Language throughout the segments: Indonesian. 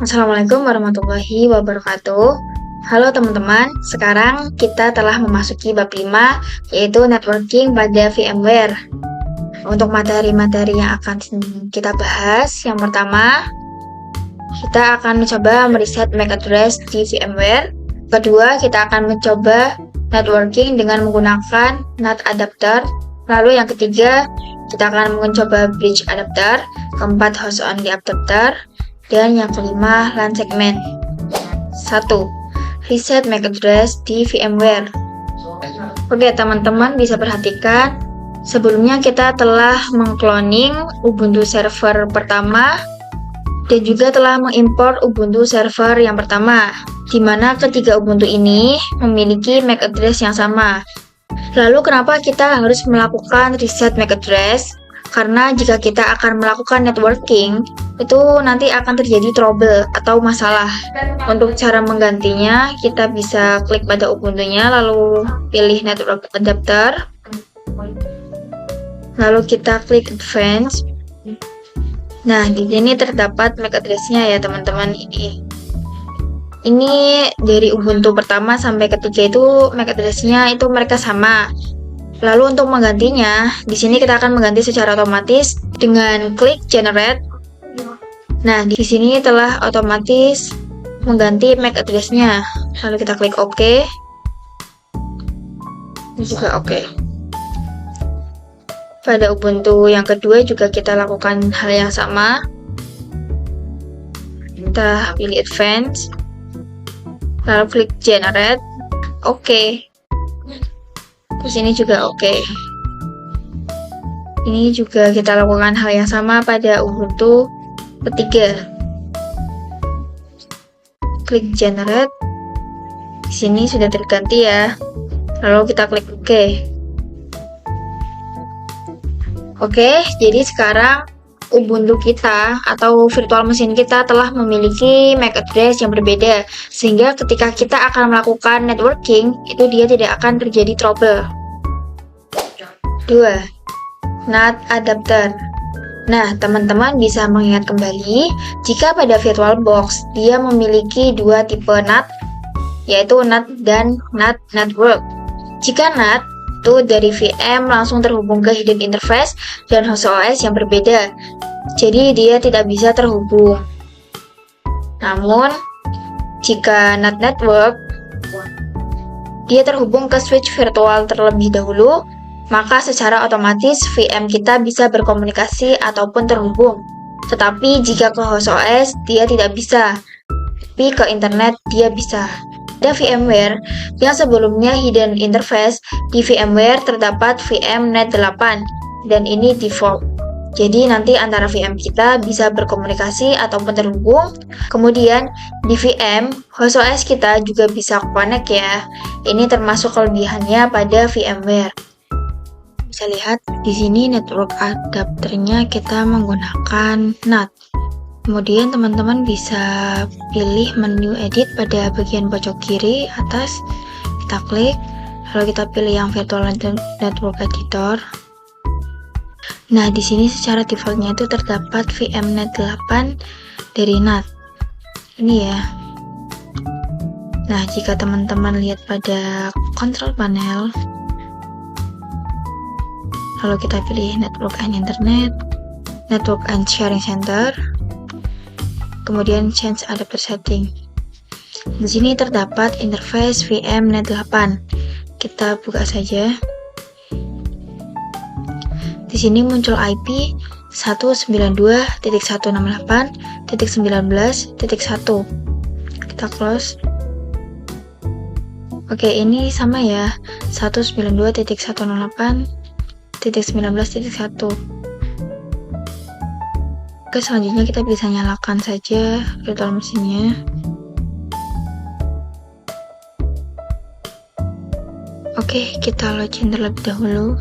Assalamualaikum warahmatullahi wabarakatuh. Halo teman-teman, sekarang kita telah memasuki bab 5, yaitu networking pada VMware. Untuk materi-materi yang akan kita bahas, yang pertama, kita akan mencoba mereset MAC address di VMware. Kedua, kita akan mencoba networking dengan menggunakan NAT adapter. Lalu yang ketiga, kita akan mencoba bridge adapter. Keempat, host only adapter. Dan yang kelima, LAN segment. 1. Reset MAC address di VMware. Oke, teman-teman bisa perhatikan, sebelumnya kita telah mengcloning Ubuntu server pertama dan juga telah mengimport Ubuntu server yang pertama, di mana ketiga Ubuntu ini memiliki MAC address yang sama. Lalu kenapa kita harus melakukan reset MAC address? Karena jika kita akan melakukan networking, itu nanti akan terjadi trouble atau masalah. Untuk cara menggantinya, kita bisa klik pada Ubuntu-nya, lalu pilih network adapter. Lalu kita klik advance. Nah, di sini terdapat MAC address-nya ya teman-teman. Ini dari Ubuntu pertama sampai ketiga itu MAC address-nya itu mereka sama. Lalu untuk menggantinya, di sini kita akan mengganti secara otomatis dengan klik generate. Nah, di sini telah otomatis mengganti MAC address-nya. Lalu kita klik OK. Ini juga OK. Pada Ubuntu yang kedua juga kita lakukan hal yang sama. Kita pilih advance. Lalu klik generate. OK. Di sini juga OK. Ini juga kita lakukan hal yang sama pada Ubuntu ketiga. Klik generate. Di sini sudah terganti ya. Lalu kita klik OK. Oke, jadi sekarang Ubuntu kita atau virtual machine kita telah memiliki MAC address yang berbeda, sehingga ketika kita akan melakukan networking, itu dia tidak akan terjadi trouble. 2. NAT adapter. Nah, teman-teman bisa mengingat kembali, jika pada VirtualBox dia memiliki dua tipe NAT, yaitu NAT dan NAT network. Jika NAT itu dari VM langsung terhubung ke hidden interface dan host OS yang berbeda, jadi dia tidak bisa terhubung. Namun, jika NAT network, dia terhubung ke switch virtual terlebih dahulu, maka secara otomatis VM kita bisa berkomunikasi ataupun terhubung. Tetapi jika ke host OS, dia tidak bisa, tapi ke internet dia bisa. Pada VMware yang sebelumnya hidden interface, di VMware terdapat VM NAT 8 dan ini default. Jadi nanti antara VM kita bisa berkomunikasi ataupun terhubung. Kemudian di VM host OS kita juga bisa connect ya. Ini termasuk kelebihannya pada VMware. Bisa lihat di sini network adapternya kita menggunakan NAT. Kemudian teman-teman bisa pilih menu edit pada bagian pojok kiri atas, kita klik, lalu kita pilih yang virtual network editor. Nah, di sini secara defaultnya itu terdapat VM NAT 8 dari NAT. Ini ya. Nah, jika teman-teman lihat pada control panel, lalu kita pilih network and internet, network and sharing center, kemudian change adapter setting. Di sini terdapat interface VM NAT 8. Kita buka saja. Di sini muncul IP 192.168.19.1. Kita close. Oke, ini sama ya. 192.168.19.1. Oke, selanjutnya kita bisa nyalakan saja virtual machine-nya. Oke, kita login terlebih dahulu.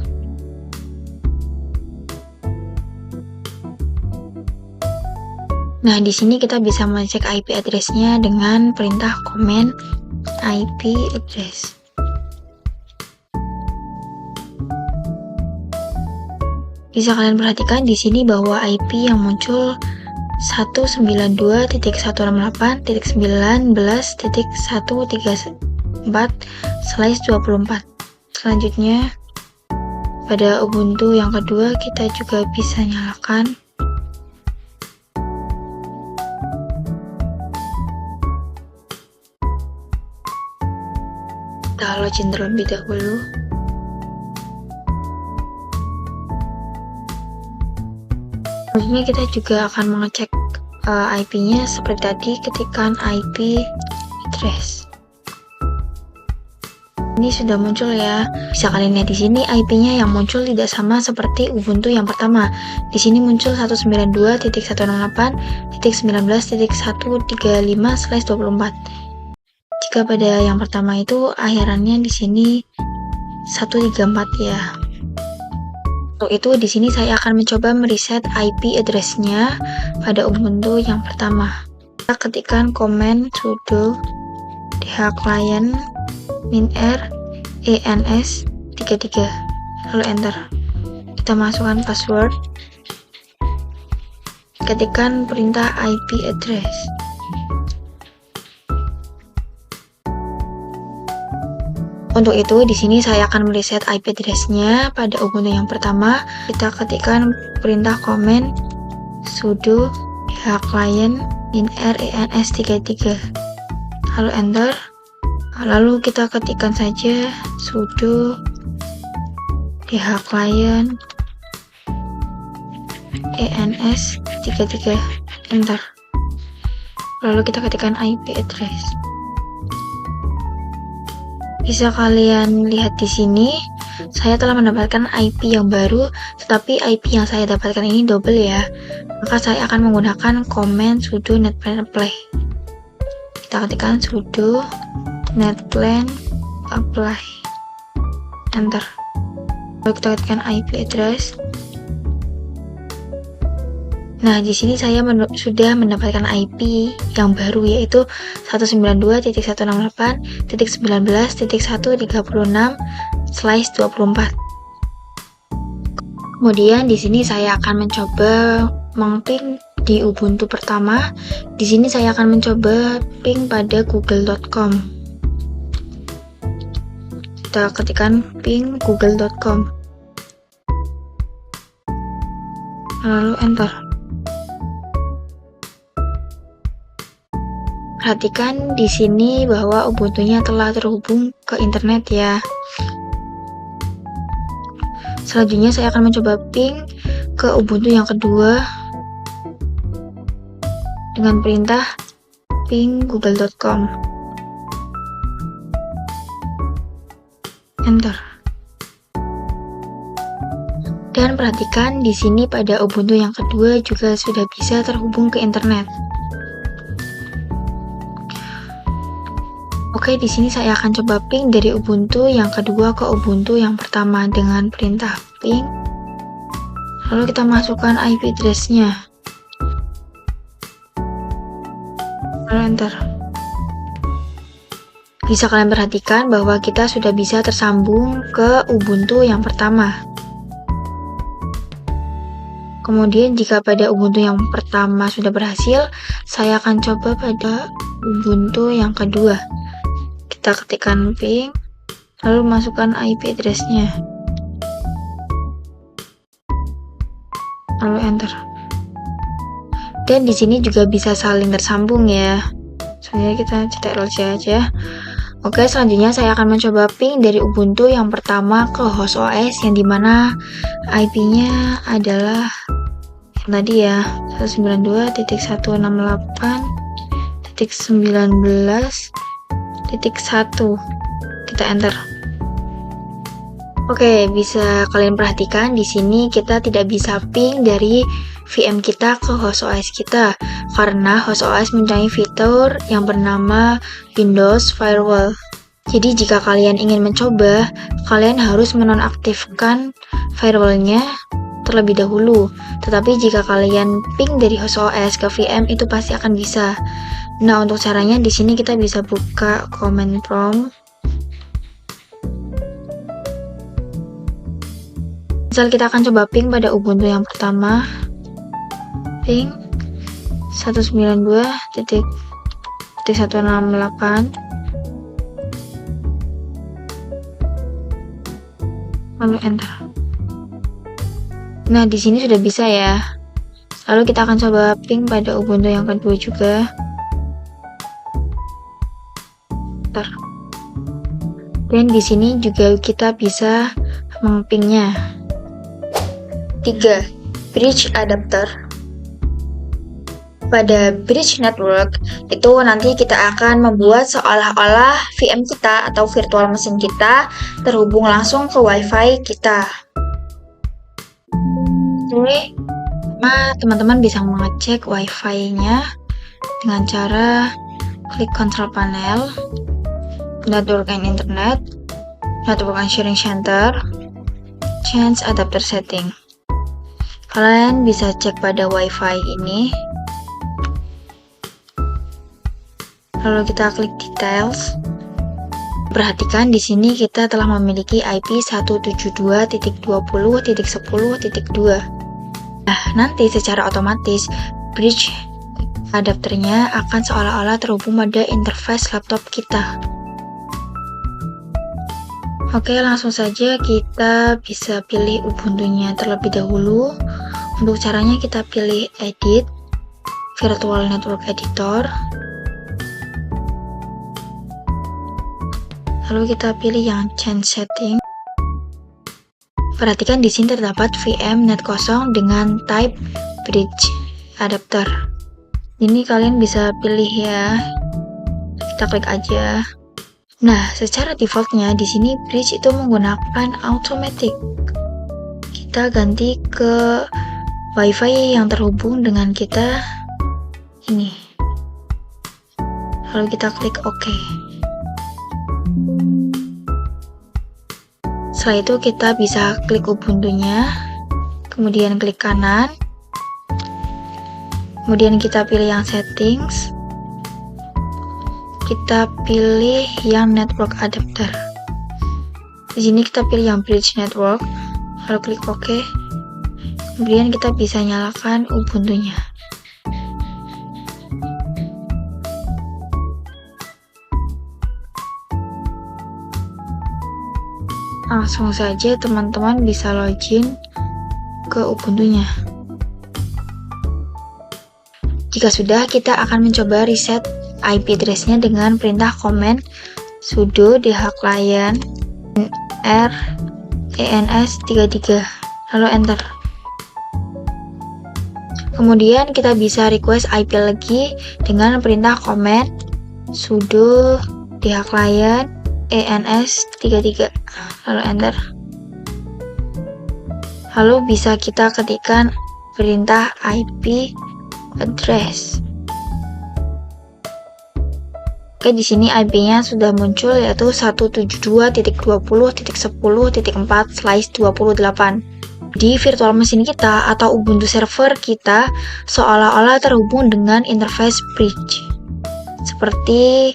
Nah, di sini kita bisa mengecek IP address-nya dengan perintah command IP address. Bisa kalian perhatikan di sini bahwa IP yang muncul 192.168.19.134/24. Selanjutnya, pada Ubuntu yang kedua kita juga bisa nyalakan kita login terlebih dahulu. Selanjutnya kita juga akan mengecek IP-nya seperti tadi, ketikkan IP address. Ini sudah muncul ya. Bisa kalian lihat di sini IP-nya yang muncul tidak sama seperti Ubuntu yang pertama. Di sini muncul 192.168.19.135/24. Jika pada yang pertama itu akhirannya di sini 134 ya. Untuk itu di sini saya akan mencoba mereset IP address-nya pada Ubuntu yang pertama. Kita ketikkan command sudo dhclient -r ens 33 lalu enter. Kita masukkan password, ketikkan perintah IP address. Untuk itu di sini saya akan mereset IP address-nya pada Ubuntu yang pertama. Kita ketikkan perintah command sudo dhclient -r ens 33 lalu enter. Lalu kita ketikkan saja sudo dhclient ens 33 enter. Lalu kita ketikkan IP address. Bisa kalian lihat di sini, saya telah mendapatkan IP yang baru, tetapi IP yang saya dapatkan ini double ya. Maka saya akan menggunakan command sudo netplan apply. Kita ketikkan sudo netplan apply enter. Lalu kita ketikkan IP address. Nah, di sini saya sudah mendapatkan IP yang baru, yaitu 192.168.19.136/24. Kemudian di sini saya akan mencoba mengping di Ubuntu pertama. Di sini saya akan mencoba ping pada google.com. Kita ketikkan ping google.com lalu enter. Perhatikan di sini bahwa Ubuntu-nya telah terhubung ke internet ya. Selanjutnya saya akan mencoba ping ke Ubuntu yang kedua dengan perintah ping google.com. Enter. Dan perhatikan di sini pada Ubuntu yang kedua juga sudah bisa terhubung ke internet. Oke, di sini saya akan coba ping dari Ubuntu yang kedua ke Ubuntu yang pertama dengan perintah ping. Lalu kita masukkan IP address-nya. Lalu enter. Bisa kalian perhatikan bahwa kita sudah bisa tersambung ke Ubuntu yang pertama. Kemudian jika pada Ubuntu yang pertama sudah berhasil, saya akan coba pada Ubuntu yang kedua. Kita ketikkan ping, lalu masukkan IP address-nya. Lalu enter. Dan di sini juga bisa saling tersambung ya. Selanjutnya kita Ctrl-C aja. Oke, selanjutnya saya akan mencoba ping dari Ubuntu yang pertama ke host OS yang dimana IP-nya adalah yang tadi ya, 192.168.19.1. Kita enter. Oke, bisa kalian perhatikan di sini kita tidak bisa ping dari VM kita ke host OS kita karena host OS mempunyai fitur yang bernama Windows Firewall. Jadi jika kalian ingin mencoba, kalian harus menonaktifkan firewallnya terlebih dahulu. Tetapi jika kalian ping dari host OS ke VM itu pasti akan bisa. Nah, untuk caranya di sini kita bisa buka command prompt. Misal kita akan coba ping pada Ubuntu yang pertama. Ping. 192.168, lalu enter. Nah, di sini sudah bisa ya. Lalu kita akan coba ping pada Ubuntu yang kedua juga. Bentar. Dan di sini juga kita bisa mengpingnya. 3. Bridge adapter. Pada bridge network itu nanti kita akan membuat seolah-olah VM kita atau virtual mesin kita terhubung langsung ke WiFi kita. Oke, teman-teman bisa mengecek WiFi-nya dengan cara klik control panel, network and internet, network and sharing center, change adapter setting. Kalian bisa cek pada WiFi ini, lalu kita klik details. Perhatikan di sini kita telah memiliki IP 172.20.10.2. Nah, nanti secara otomatis bridge adapternya akan seolah-olah terhubung pada interface laptop kita. Oke, langsung saja kita bisa pilih Ubuntu-nya terlebih dahulu. Untuk caranya kita pilih Edit, Virtual Network Editor. Lalu kita pilih yang Change Setting. Perhatikan di sini terdapat VM net kosong dengan type bridge adapter. Ini kalian bisa pilih ya. Kita klik aja. Nah, secara defaultnya di sini bridge itu menggunakan automatic. Kita ganti ke WiFi yang terhubung dengan kita ini. Lalu kita klik OK. Setelah itu kita bisa klik Ubuntu-nya, kemudian klik kanan, kemudian kita pilih yang settings, kita pilih yang network adapter. Di sini kita pilih yang bridge network, lalu klik OK. Kemudian kita bisa nyalakan Ubuntu-nya. Langsung saja teman-teman bisa login ke Ubuntu-nya. Jika sudah, kita akan mencoba reset IP address-nya dengan perintah command sudo dhclient r ens33, lalu enter. Kemudian kita bisa request IP lagi dengan perintah command sudo dhclient ens33, lalu enter. Lalu bisa kita ketikkan perintah IP address. Oke, di sini IP-nya sudah muncul, yaitu 172.20.10.4/28. Di virtual mesin kita atau Ubuntu server kita seolah-olah terhubung dengan interface bridge, seperti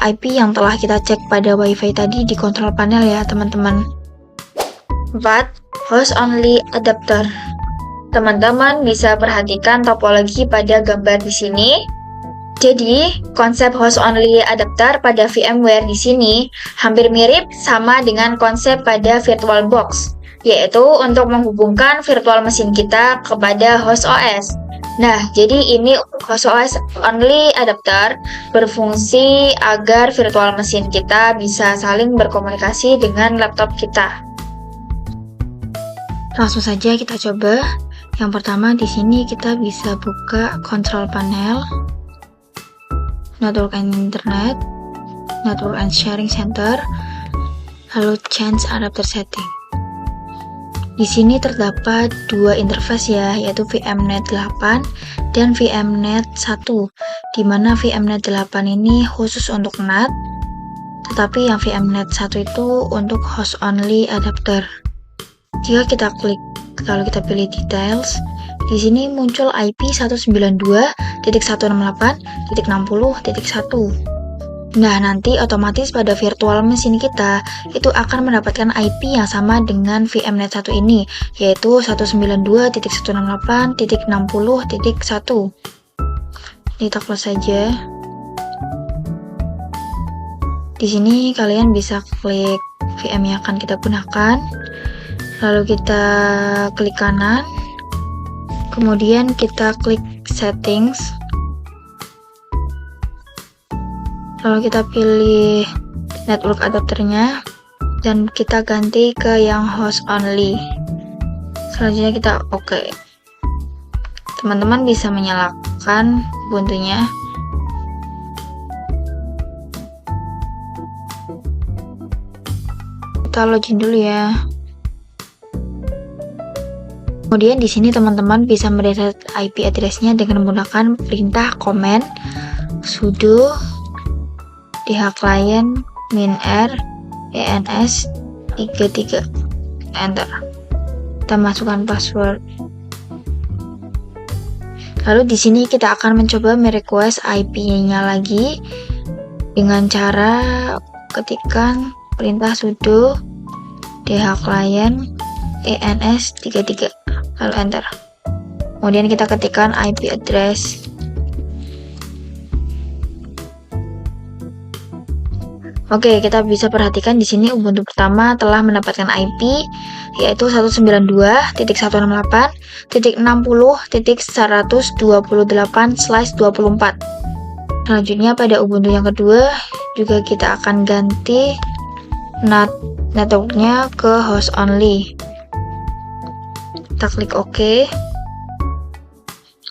IP yang telah kita cek pada WiFi tadi di kontrol panel ya teman-teman. 4. Host only adapter. Teman-teman bisa perhatikan topologi pada gambar di sini. Jadi, konsep host only adapter pada VMware di sini hampir mirip sama dengan konsep pada VirtualBox, yaitu untuk menghubungkan virtual mesin kita kepada host OS. Nah, jadi ini host OS only adapter berfungsi agar virtual mesin kita bisa saling berkomunikasi dengan laptop kita. Langsung saja kita coba. Yang pertama di sini kita bisa buka control panel, network and internet, network and sharing center, lalu change adapter setting. Di sini terdapat dua interface ya, yaitu VMnet 8 dan VMnet 1, di mana VMnet 8 ini khusus untuk NAT, tetapi yang VMnet 1 itu untuk host only adapter. Jika kita klik, kalau kita pilih details, di sini muncul IP 192.168.60.1. Nah, nanti otomatis pada virtual mesin kita itu akan mendapatkan IP yang sama dengan VMnet 1 ini, yaitu 192.168.60.1. kita close saja. Di sini kalian bisa klik VM yang akan kita gunakan, lalu kita klik kanan, kemudian kita klik settings, lalu kita pilih network adapternya dan kita ganti ke yang host only. Selanjutnya kita oke. Teman-teman bisa menyalakan Ubuntu-nya. Kita login dulu ya. Kemudian di sini teman-teman bisa mereset IP address-nya dengan menggunakan perintah command sudo dhclient -r ens 33, enter. Kita masukkan password. Lalu di sini kita akan mencoba merequest IP-nya lagi dengan cara ketikkan perintah sudo dhclient ens 33, lalu enter. Kemudian kita ketikkan IP address. Oke, kita bisa perhatikan di sini Ubuntu pertama telah mendapatkan IP yaitu 192.168.60.128/24. Selanjutnya pada Ubuntu yang kedua juga kita akan ganti networknya ke host only. Kita klik OK.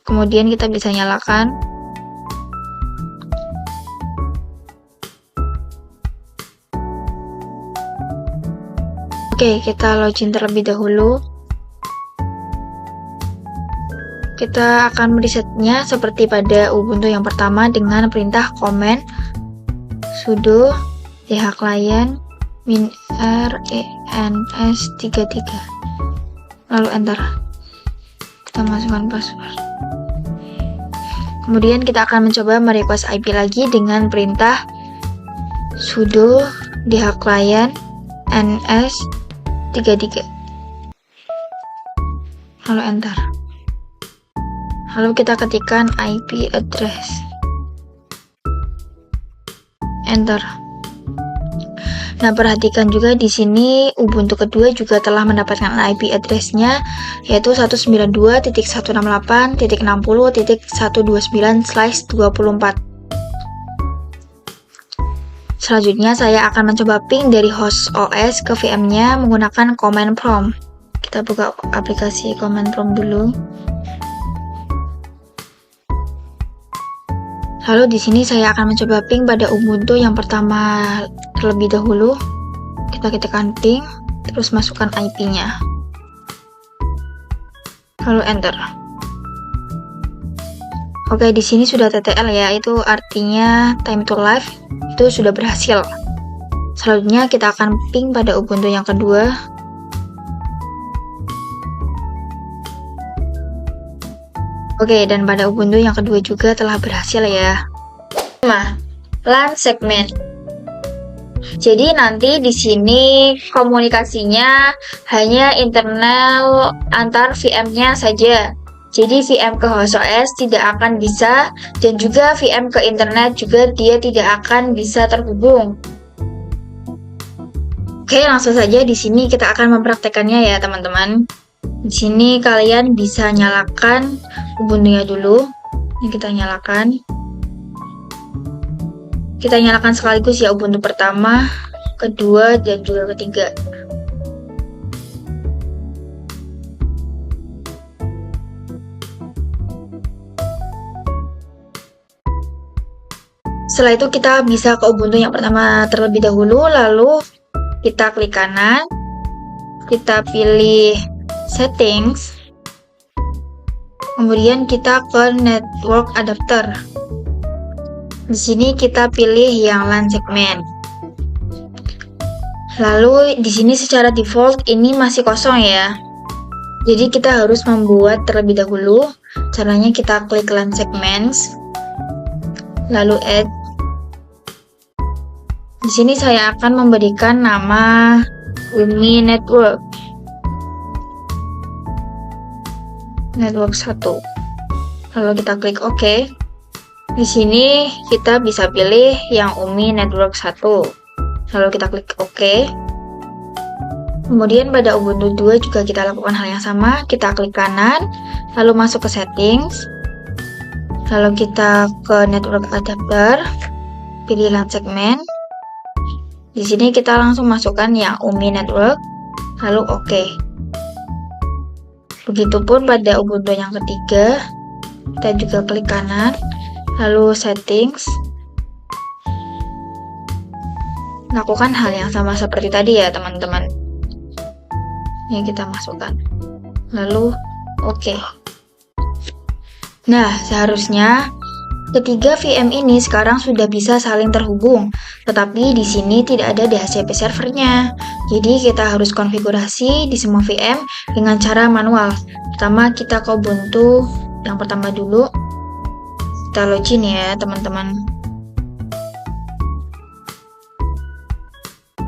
Kemudian kita bisa nyalakan. Oke, kita login terlebih dahulu. Kita akan meresetnya seperti pada Ubuntu yang pertama dengan perintah command sudo dhclient -r ens 33, lalu enter. Kita masukkan password. Kemudian kita akan mencoba merequest IP lagi dengan perintah sudo dhclient ens 33, lalu enter. Lalu kita ketikkan IP address, enter. Nah, perhatikan juga di sini Ubuntu kedua juga telah mendapatkan IP address-nya yaitu 192.168.60.129/24. Selanjutnya saya akan mencoba ping dari host OS ke VM-nya menggunakan command prompt. Kita buka aplikasi command prompt dulu. Lalu di sini saya akan mencoba ping pada Ubuntu yang pertama terlebih dahulu. Kita ketikkan ping, terus masukkan IP-nya. Lalu enter. Oke, di sini sudah TTL ya, itu artinya time to live itu sudah berhasil. Selanjutnya kita akan ping pada Ubuntu yang kedua. Oke, dan pada Ubuntu yang kedua juga telah berhasil ya. LAN segmen. Jadi nanti di sini komunikasinya hanya internal antar VM-nya saja. Jadi VM ke host OS tidak akan bisa, dan juga VM ke internet juga dia tidak akan bisa terhubung. Oke, langsung saja di sini kita akan mempraktekannya ya teman-teman. Di sini kalian bisa nyalakan Ubuntu-nya dulu. Ini kita nyalakan. Kita nyalakan sekaligus ya Ubuntu pertama, kedua, dan juga ketiga. Setelah itu kita bisa ke Ubuntu yang pertama terlebih dahulu, lalu kita klik kanan, kita pilih settings, kemudian kita ke network adapter. Di sini kita pilih yang LAN segmen. Lalu di sini secara default ini masih kosong ya. Jadi kita harus membuat terlebih dahulu. Caranya kita klik LAN segments, lalu add. Di sini saya akan memberikan nama Umi Network 1. Lalu kita klik OK. Di sini kita bisa pilih yang UMI Network 1. Lalu kita klik OK. Kemudian pada Ubuntu 2 juga kita lakukan hal yang sama. Kita klik kanan, lalu masuk ke settings. Lalu kita ke network adapter, pilih LAN segmen. Di sini kita langsung masukkan yang UMI network, lalu OK. Begitupun pada Ubuntu yang ketiga, kita juga klik kanan, lalu settings. Lakukan hal yang sama seperti tadi ya teman-teman. Ini kita masukkan, lalu OK. Nah, seharusnya ketiga VM ini sekarang sudah bisa saling terhubung, tetapi di sini tidak ada DHCP servernya. Jadi kita harus konfigurasi di semua VM dengan cara manual. Pertama kita ke Ubuntu yang pertama dulu. Kita login ya teman-teman.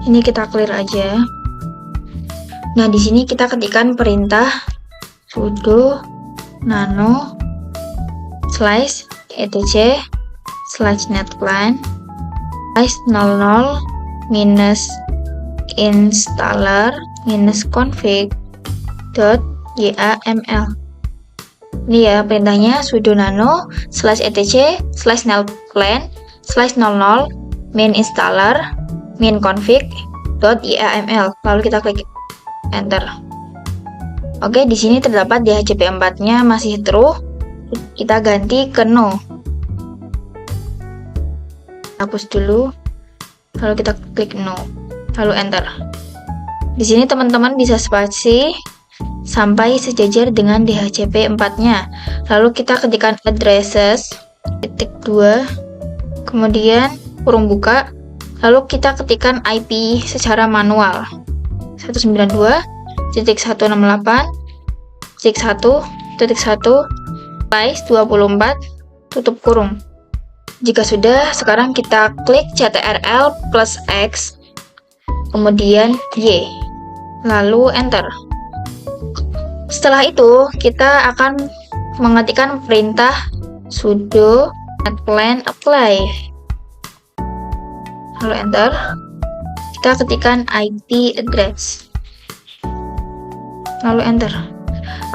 Ini kita clear aja. Nah, di sini kita ketikkan perintah sudo nano /etc /netplan /00 -installer -config.yaml. Ini ya perintahnya sudo nano /etc /netplan /00 -installer -config.yaml. Lalu kita klik enter. Oke, di sini terdapat DHCP 4-nya masih true. Kita ganti ke no. Hapus dulu. Lalu kita klik no. Lalu enter. Di sini teman-teman bisa spasi sampai sejajar dengan DHCP 4-nya. Lalu kita ketikkan addresses -2, kemudian kurung buka, lalu kita ketikkan IP secara manual 192.168.1.1/24 tutup kurung. Jika sudah, sekarang kita klik CTRL plus X, kemudian Y, lalu enter. Setelah itu, kita akan mengetikkan perintah sudo netplan apply, lalu enter. Kita ketikkan IP address, lalu enter.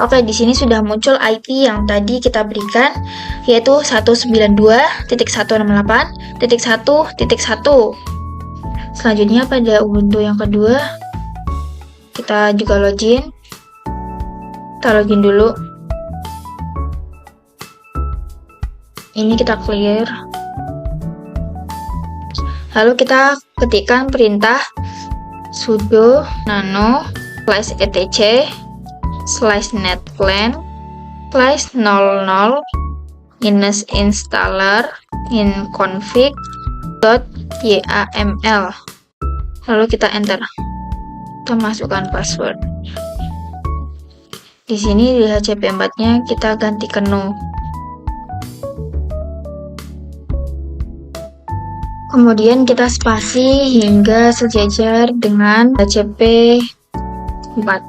Oke, di sini sudah muncul IP yang tadi kita berikan, yaitu 192.168.1.1. Selanjutnya pada Ubuntu yang kedua, kita juga login. Kita login dulu. Ini kita clear. Lalu kita ketikkan perintah sudo nano /etc /netplan /00 -installer -config.yaml. Lalu kita enter. Kita masukkan password. Di sini DHCP 4-nya kita ganti ke no. Kemudian kita spasi hingga sejajar dengan DHCP 4.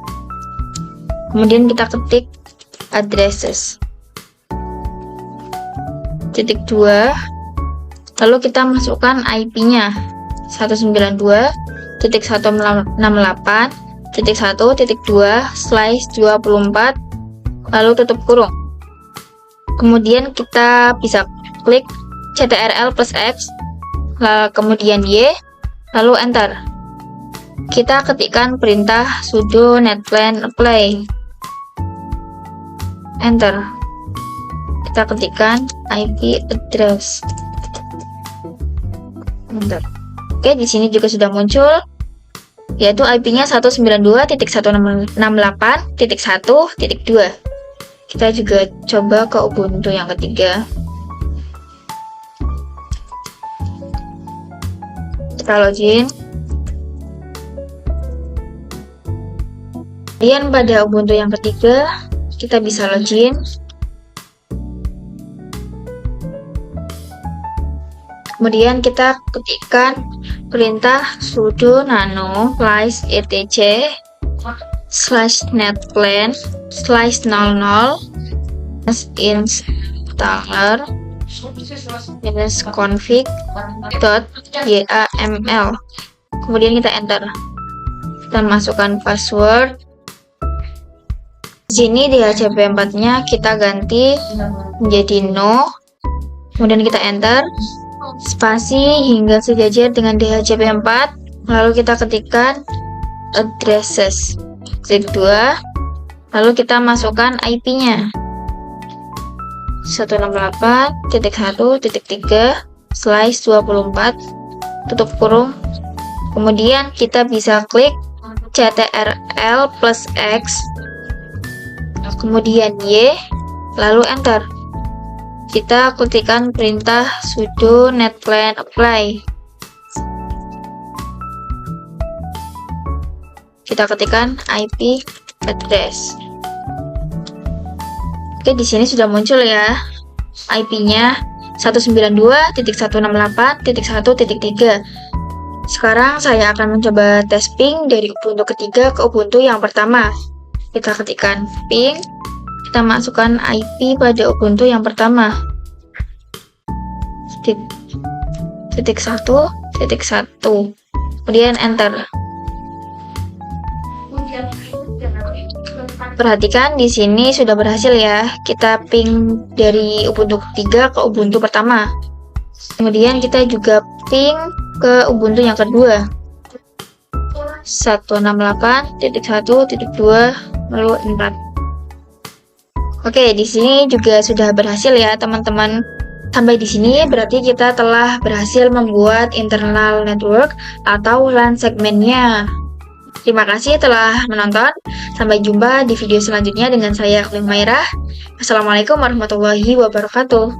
Kemudian kita ketik addresses -2, lalu kita masukkan IP-nya 192.168.1.2/24, lalu tutup kurung. Kemudian kita bisa klik CTRL plus X, kemudian Y, lalu enter. Kita ketikkan perintah sudo netplan apply, enter. Kita ketikkan IP address, enter. Oke, di sini juga sudah muncul, yaitu IP-nya 192.168.1.2. Kita juga coba ke Ubuntu yang ketiga. Kita login. Kemudian pada Ubuntu yang ketiga, kita bisa login. Kemudian kita ketikkan perintah sudo nano /etc /netplan /00 -installer minus config.yaml. Kemudian kita enter. Kita masukkan password. Di sini DHCP4-nya kita ganti menjadi no. Kemudian kita enter. Spasi hingga sejajar dengan DHCP4. Lalu kita ketikkan addresses. Klik 2. Lalu kita masukkan IP-nya. 168.1.3/24 tutup kurung. Kemudian kita bisa klik ctrl plus X, kemudian Y, lalu enter. Kita ketikkan perintah sudo netplan apply. Kita ketikkan IP address. Oke, di sini sudah muncul ya IP-nya 192.168.1.3. Sekarang saya akan mencoba tes ping dari Ubuntu ketiga ke Ubuntu yang pertama. Kita ketikkan ping, kita masukkan IP pada Ubuntu yang pertama. Titik 1.1. Kemudian enter. Perhatikan di sini sudah berhasil ya. Kita ping dari Ubuntu ketiga ke Ubuntu pertama. Kemudian kita juga ping ke Ubuntu yang kedua. 168.1.2/4. Oke, di sini juga sudah berhasil ya, teman-teman. Sampai di sini berarti kita telah berhasil membuat internal network atau LAN segmennya. Terima kasih telah menonton. Sampai jumpa di video selanjutnya dengan saya, Klim Mairah. Assalamualaikum warahmatullahi wabarakatuh.